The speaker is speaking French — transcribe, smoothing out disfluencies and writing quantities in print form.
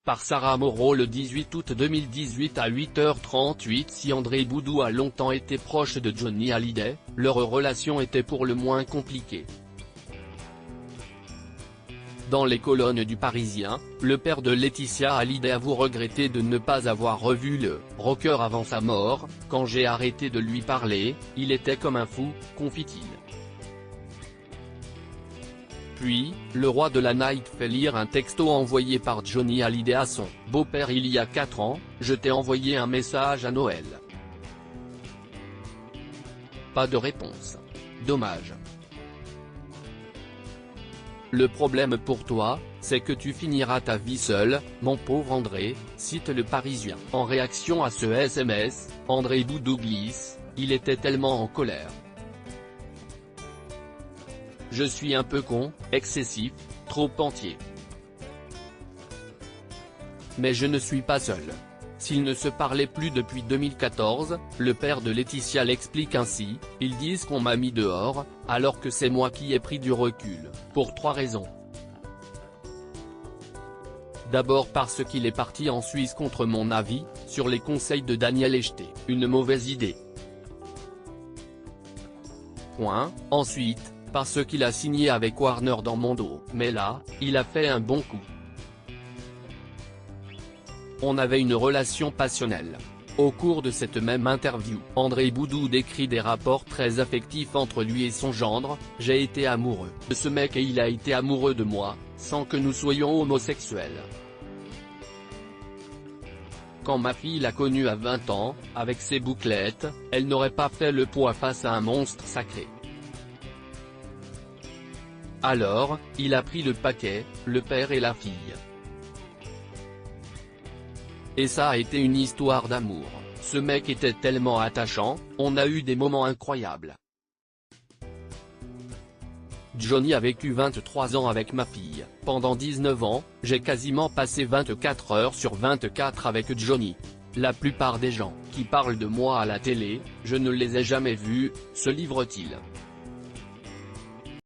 Par Sarah Moreau le 18 août 2018 à 8h38. Si André Boudou a longtemps été proche de Johnny Hallyday, leur relation était pour le moins compliquée. Dans les colonnes du Parisien, le père de Laetitia Hallyday avoue regretter de ne pas avoir revu le rocker avant sa mort. Quand j'ai arrêté de lui parler, il était comme un fou, confie-t-il. Puis, le roi de la night fait lire un texto envoyé par Johnny Hallyday à son beau-père il y a 4 ans, « Je t'ai envoyé un message à Noël. Pas de réponse. Dommage. Le problème pour toi, c'est que tu finiras ta vie seul, mon pauvre André », cite le Parisien. En réaction à ce SMS, André Boudou glisse, « Il était tellement en colère. Je suis un peu con, excessif, trop entier. Mais je ne suis pas seul. » S'ils ne se parlaient plus depuis 2014, le père de Laetitia l'explique ainsi, « Ils disent qu'on m'a mis dehors, alors que c'est moi qui ai pris du recul, pour 3 raisons. D'abord parce qu'il est parti en Suisse contre mon avis, sur les conseils de Daniel Echete, une mauvaise idée. Ensuite, parce qu'il a signé avec Warner dans mon dos, mais là, il a fait un bon coup. On avait une relation passionnelle. » Au cours de cette même interview, André Boudou décrit des rapports très affectifs entre lui et son gendre, « J'ai été amoureux de ce mec et il a été amoureux de moi, sans que nous soyons homosexuels. Quand ma fille l'a connu à 20 ans, avec ses bouclettes, elle n'aurait pas fait le poids face à un monstre sacré. Alors, il a pris le paquet, le père et la fille. Et ça a été une histoire d'amour. Ce mec était tellement attachant, on a eu des moments incroyables. Johnny a vécu 23 ans avec ma fille. Pendant 19 ans, j'ai quasiment passé 24 heures sur 24 avec Johnny. La plupart des gens qui parlent de moi à la télé, je ne les ai jamais vus, » se livre-t-il.